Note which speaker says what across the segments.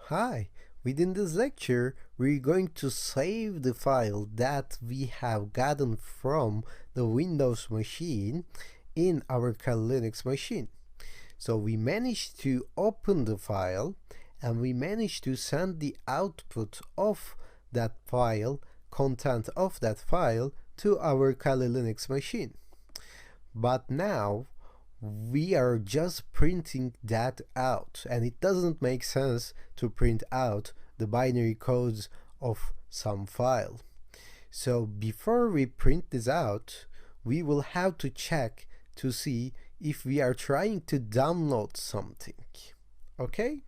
Speaker 1: Hi, within this lecture, we're going to save the file that we have gotten from the Windows machine in our Kali Linux machine. So we managed to open the file and we managed to send the output of that file, content of that file, to our Kali Linux machine. But now we are just printing that out, and it doesn't make sense to print out the binary codes of some file. So before we print this out, we will have to check to see if we are trying to download something. Okay?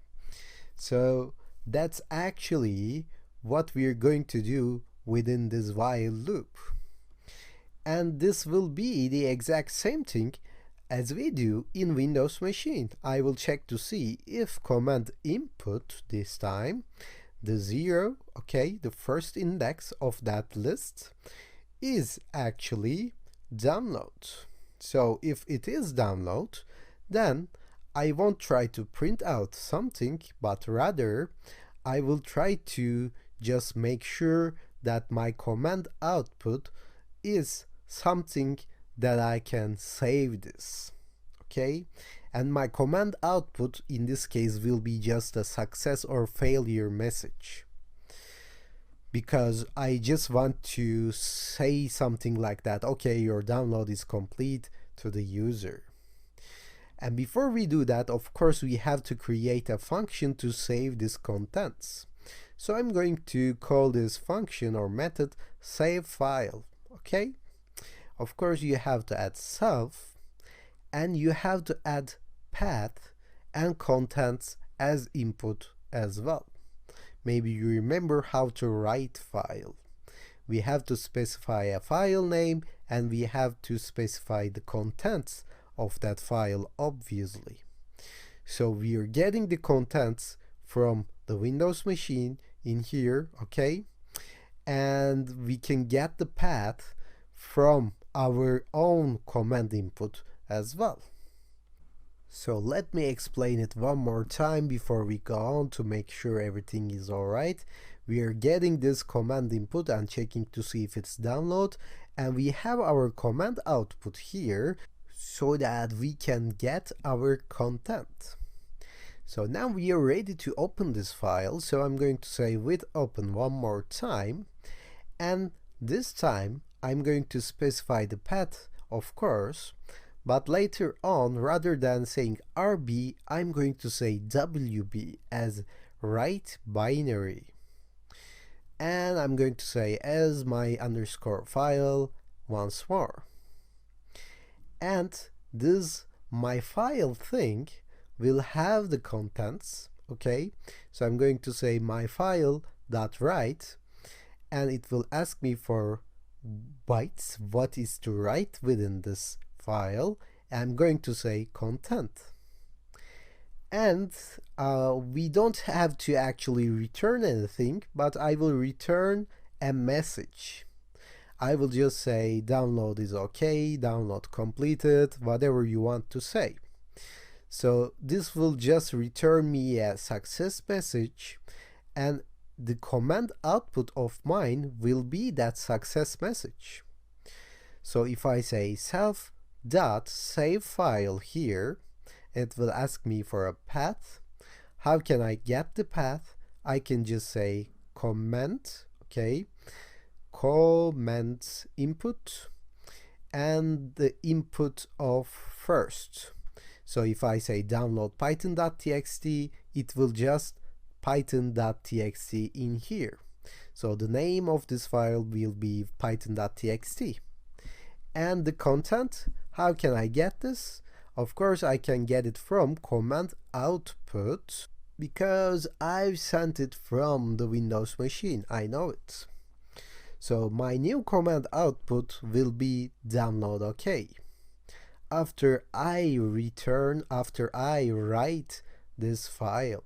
Speaker 1: So that's actually what we are going to do within this while loop. And this will be the exact same thing as we do in Windows machine. I will check to see if command input this time, the 0, okay, the first index of that list, is actually download. So if it is download, then I won't try to print out something, but rather I will try to just make sure that my command output is something that I can save this, okay? And my command output in this case will be just a success or failure message, because I just want to say something like that, okay, your download is complete, to the user. And before we do that, of course, we have to create a function to save these contents. So I'm going to call this function or method save file, okay? Of course, you have to add self, and you have to add path and contents as input as well. Maybe you remember how to write file. We have to specify a file name, and we have to specify the contents of that file, obviously. So we are getting the contents from the Windows machine in here, okay? And we can get the path from our own command input as well. So let me explain it one more time before we go on to make sure everything is alright. We are getting this command input and checking to see if it's download, and we have our command output here so that we can get our content. So now we are ready to open this file, so I'm going to say with open one more time, and this time I'm going to specify the path, of course, but later on, rather than saying RB, I'm going to say WB as write binary. And I'm going to say as my underscore file once more. And this my file thing will have the contents, okay? So I'm going to say my file dot write, and it will ask me for bytes, what is to write within this file. I'm going to say content. And we don't have to actually return anything, but I will return a message. I will just say download is okay, download completed, whatever you want to say. So this will just return me a success message, and the command output of mine will be that success message. So if I say self.save file here, it will ask me for a path. How can I get the path? I can just say comment, okay, comment input, and the input of first. So if I say download python.txt, it will just python.txt in here. So the name of this file will be python.txt. And the content, how can I get this? Of course, I can get it from command output, because I've sent it from the Windows machine. I know it. So my new command output will be download okay. After I write this file.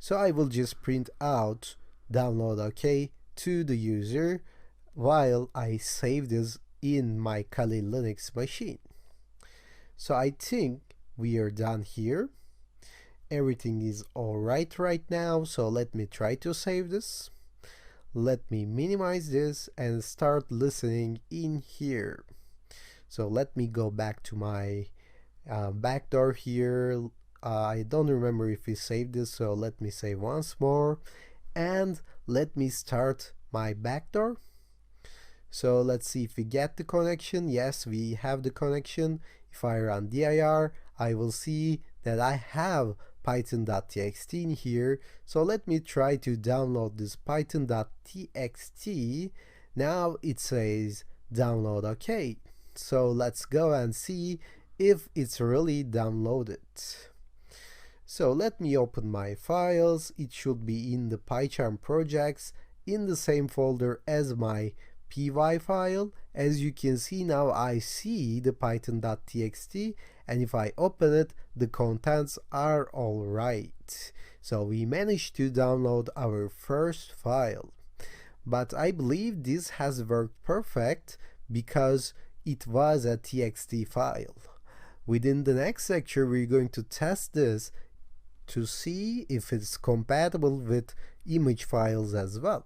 Speaker 1: So I will just print out download okay to the user while I save this in my Kali Linux machine. So I think we are done here, everything is alright right now, so let me try to save this. Let me minimize this and start listening in here. So let me go back to my backdoor here. I don't remember if we saved this, so let me save once more and let me start my backdoor. So let's see if we get the connection. Yes, we have the connection. If I run dir, I will see that I have python.txt in here. So let me try to download this python.txt. Now it says download OK. So let's go and see if it's really downloaded. So let me open my files. It should be in the PyCharm projects in the same folder as my py file. As you can see now, I see the python.txt, and if I open it, the contents are all right. So we managed to download our first file. But I believe this has worked perfect because it was a txt file. Within the next lecture, we're going to test this to see if it's compatible with image files as well.